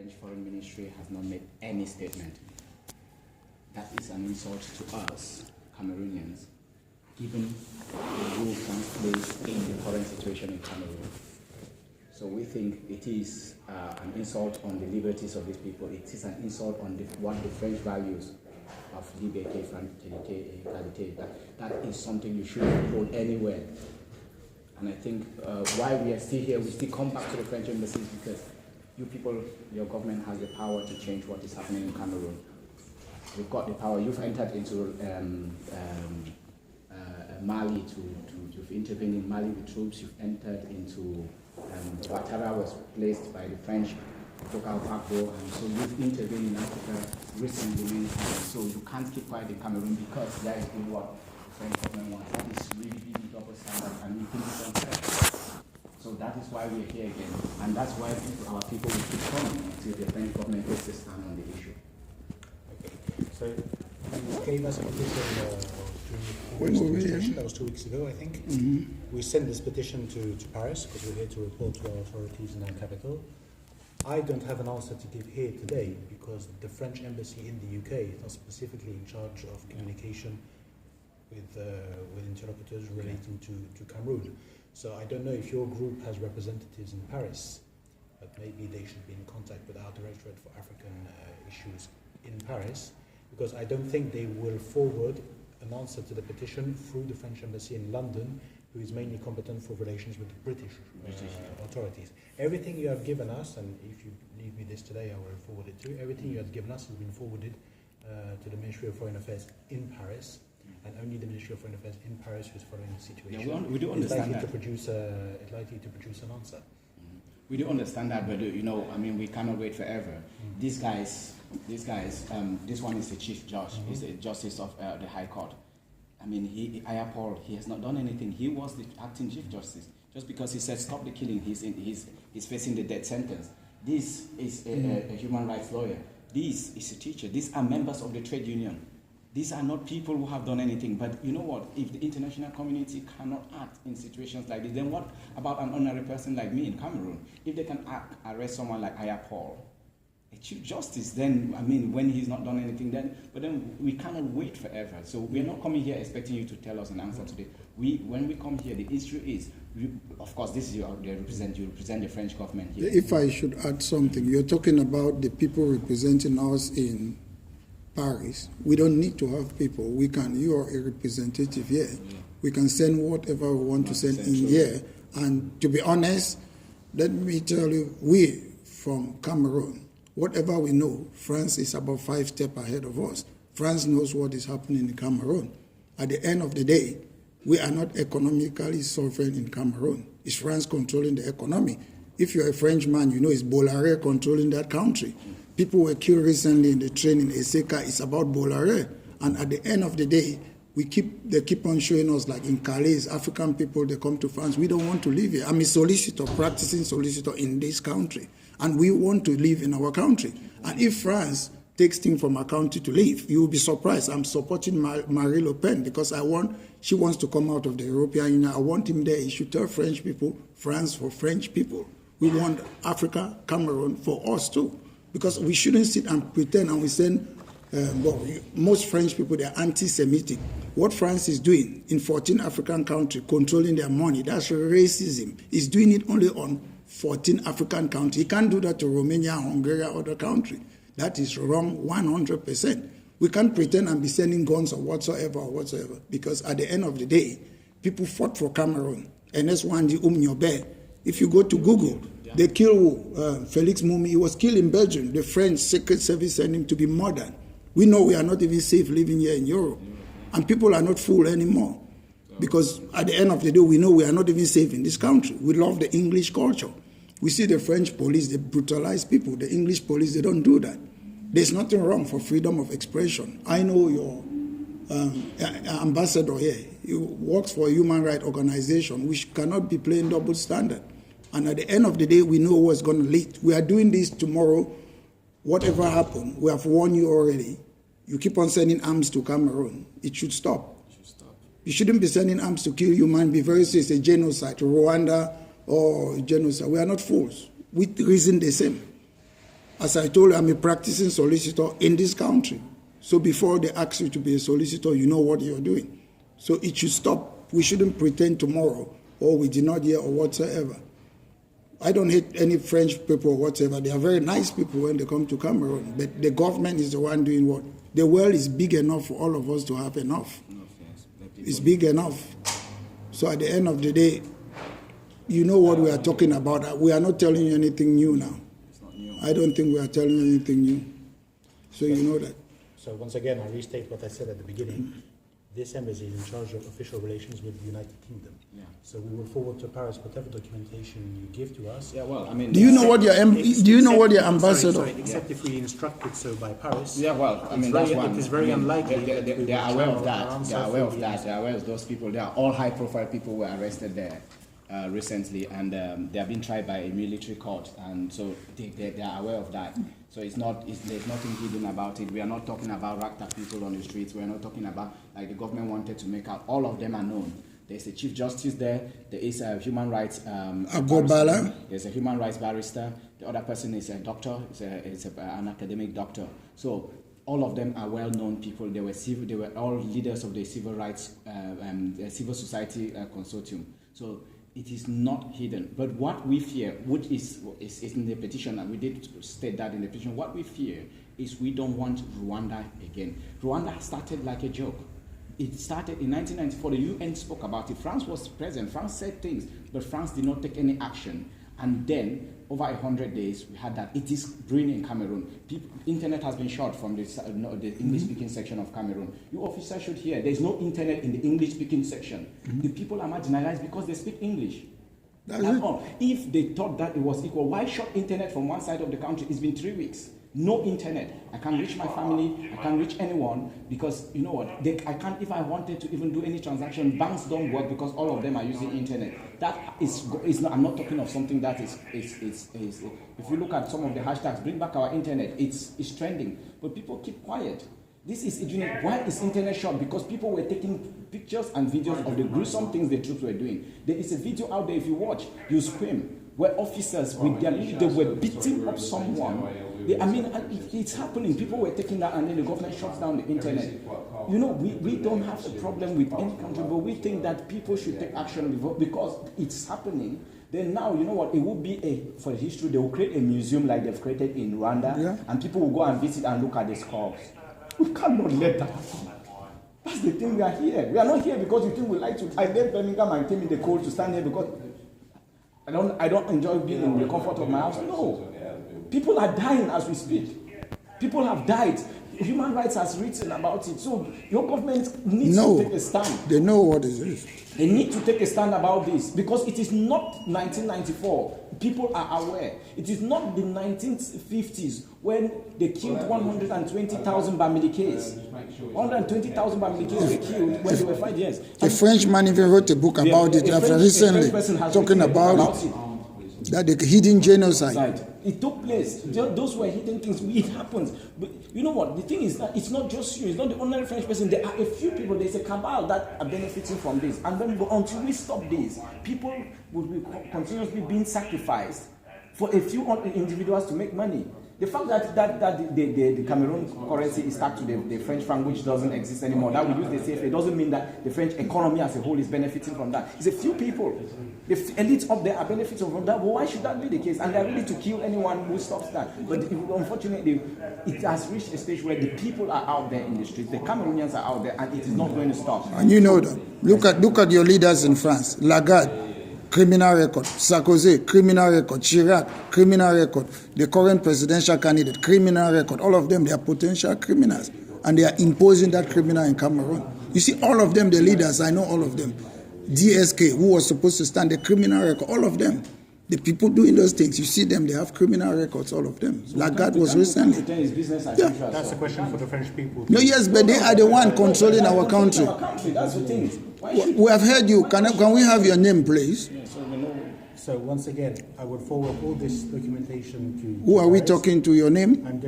French Foreign Ministry has not made any statement. That is an insult to us, Cameroonians, given the role France plays in the current situation in Cameroon. So we think it is an insult on the liberties of these people. It is an insult on what the French values of liberté, fraternité, égalité. That is something you shouldn't hold anywhere. And I think why we are still here, we still come back to the French embassy because you people, your government has the power to change what is happening in Cameroon. You've got the power. You've entered into Mali you've intervened in Mali with troops. You've entered into Ouattara was placed by the French, Focal Pacto, and so you've intervened in Africa recently. So you can't keep quiet in Cameroon because that is really what the French government wants. That is really double standard, and we think it's unfair. So that is why we're here again, and that's why our people will keep coming until the French government takes a stand on the issue. So you gave us a petition that was 2 weeks ago, I think. We sent this petition to Paris because we're here to report to our authorities in our capital. I don't have an answer to give here today because the French embassy in the UK is not specifically in charge of communication with interlocutors relating to Cameroon. So I don't know if your group has representatives in Paris, but maybe they should be in contact with our Directorate for African Issues in Paris, because I don't think they will forward an answer to the petition through the French embassy in London, who is mainly competent for relations with the British authorities. Everything you have given us, and if you leave me this today, I will forward it to you, everything you have given us has been forwarded to the Ministry of Foreign Affairs in Paris, and only the Ministry of Foreign Affairs in Paris who is following the situation. Yeah, we do understand that. It's likely to produce an answer. We do understand that, but we cannot wait forever. These guys, this one is the Chief Judge, he's the Justice of the High Court. Paul, he has not done anything. He was the acting Chief Justice. Just because he said stop the killing, he's facing the death sentence. This is a human rights lawyer. This is a teacher. These are members of the trade union. These are not people who have done anything. But you know what? If the international community cannot act in situations like this, then what about an ordinary person like me in Cameroon? If they can arrest someone like Paul, a Chief Justice, then, when he's not done anything, then we cannot wait forever. So we're not coming here expecting you to tell us an answer today. When we come here, the issue is, of course, this is you represent the French government here. If I should add something, you're talking about the people representing us in Paris. We don't need to have people. You are a representative here. Yeah. We can send whatever we want to send in here. And to be honest, let me tell you, we from Cameroon, whatever we know, France is about 5 steps ahead of us. France knows what is happening in Cameroon. At the end of the day, we are not economically sovereign in Cameroon. It's France controlling the economy. If you're a Frenchman, you know it's Bolloré controlling that country. People were killed recently in the train in Eseka. It's about Bolloré. And at the end of the day, they keep on showing us, like in Calais, African people, they come to France. We don't want to live here. I'm a solicitor, practicing solicitor in this country. And we want to live in our country. And if France takes things from our country to leave, you will be surprised. I'm supporting Marine Le Pen because she wants to come out of the European Union. I want him there. He should tell French people, France for French people. We want Africa, Cameroon for us too. Because we shouldn't sit and pretend and we send, most French people, they're anti-Semitic. What France is doing in 14 African countries, controlling their money, that's racism. He's doing it only on 14 African countries. He can't do that to Romania, Hungary, or other countries. That is wrong 100%. We can't pretend and be sending guns or whatsoever, because at the end of the day, people fought for Cameroon. And that's one, the Nyobe. If you go to Google, they killed Félix Moumi. He was killed in Belgium. The French Secret Service sent him to be murdered. We know we are not even safe living here in Europe. And people are not fooled anymore. Because at the end of the day, we know we are not even safe in this country. We love the English culture. We see the French police, they brutalize people. The English police, they don't do that. There's nothing wrong for freedom of expression. I know your ambassador here. He works for a human rights organization, which cannot be playing double standard. And at the end of the day, we know what's going to lead. We are doing this tomorrow. Whatever happens, we have warned you already. You keep on sending arms to Cameroon. It should stop. You shouldn't be sending arms to kill human beings. Very serious, a genocide, Rwanda or genocide. We are not fools. We reason the same. As I told you, I'm a practicing solicitor in this country. So before they ask you to be a solicitor, you know what you're doing. So it should stop. We shouldn't pretend tomorrow, or we did not hear, or whatsoever. I don't hate any French people or whatever. They are very nice people when they come to Cameroon. But the government is the one doing what? The world is big enough for all of us to have enough. It's big enough. So at the end of the day, you know what we are talking about. We are not telling you anything new now. I don't think we are telling you anything new. So you know that. So once again, I restate what I said at the beginning. This embassy is in charge of official relations with the United Kingdom. Yeah. So we will forward to Paris whatever documentation you give to us. Yeah, well, I mean, Do you know what your ambassador? Sorry, except if we instructed so by Paris. yeah, well, I mean, that's one. It is very unlikely. They are aware of that. Around They are aware of South that. They are aware of those people. They are all high-profile people were arrested there recently, and they have been tried by a military court, and so they are aware of that. So there's nothing hidden about it. We are not talking about ragtag people on the streets. We are not talking about, like the government wanted to make out. All of them are known. There's a chief justice there. There is a human rights Agobala. There's a human rights barrister. The other person is a doctor. Is an academic doctor. So all of them are well-known people. They were all leaders of the civil rights, civil society consortium. So it is not hidden. But what we fear, which is in the petition, and we did state that in the petition, what we fear is we don't want Rwanda again. Rwanda started like a joke. It started in 1994. The UN spoke about it. France was present. France said things, but France did not take any action. And then, over 100 days, we had that. It is brewing in Cameroon. Internet has been shut from the English-speaking section of Cameroon. You officers should hear, there's no internet in the English-speaking section. The people are marginalized because they speak English. That's all. If they thought that it was equal, why shut internet from one side of the country? It's been 3 weeks. No internet. I can't reach my family. I can't reach anyone because you know what? I can't. If I wanted to even do any transaction, banks don't work because all of them are using internet. That is not. I'm not talking of something that is. If you look at some of the hashtags, bring back our internet. It's trending, but people keep quiet. This is why is internet shut? Because people were taking pictures and videos of the gruesome things the troops were doing. There is a video out there. If you watch, you scream. Where officers with their lead, they were beating up someone. It's happening. People were taking that, and then the government shuts down the internet. You know, we don't have a problem with any country, but we think that people should take action because it's happening. Then now, you know what? It will be for history. They will create a museum like they've created in Rwanda, and people will go and visit and look at the skulls. We cannot let that happen. That's the thing. We are here. We are not here because you think we like to. I left Birmingham and came in the cold to stand here because I don't enjoy being in the comfort of my house. No. People are dying as we speak. People have died. Human Rights has written about it. So your government needs to take a stand. They know what it is. They need to take a stand about this because it is not 1994. People are aware. It is not the 1950s when they killed 120,000 Bamilikes. 120,000 Bamilikes were killed when they were 5 years. A Frenchman even wrote a book about it recently, talking about it. That the hidden genocide. It took place. Those were hidden things. It happens. But you know what? The thing is that it's not just you. It's not the ordinary French person. There are a few people. There's a cabal that are benefiting from this. And then until we stop this, people will be continuously being sacrificed for a few individuals to make money. The fact that the Cameroon currency is stuck to the French franc, which doesn't exist anymore, that we use the CFA, doesn't mean that the French economy as a whole is benefiting from that. It's a few people. The elites up there are benefiting from that. But why should that be the case? And they're ready to kill anyone who stops that. But unfortunately, it has reached a stage where the people are out there in the streets. The Cameroonians are out there, and it is not going to stop. And you know that. Look at your leaders in France. Lagarde, criminal record. Sarkozy, criminal record. Chirac, criminal record. The current presidential candidate, criminal record. All of them, they are potential criminals. And they are imposing that criminal in Cameroon. You see, all of them, the leaders, I know all of them. DSK, who was supposed to stand the criminal record, all of them. The people doing those things, you see them, they have criminal records, all of them. So Lagarde was recently. That's a question for the French people. No, yes, but they are the one controlling our country. That's the thing. We have heard you. Can we have your name, please? So once again, I would forward all this documentation to. Who are we talking to? Your name? I'm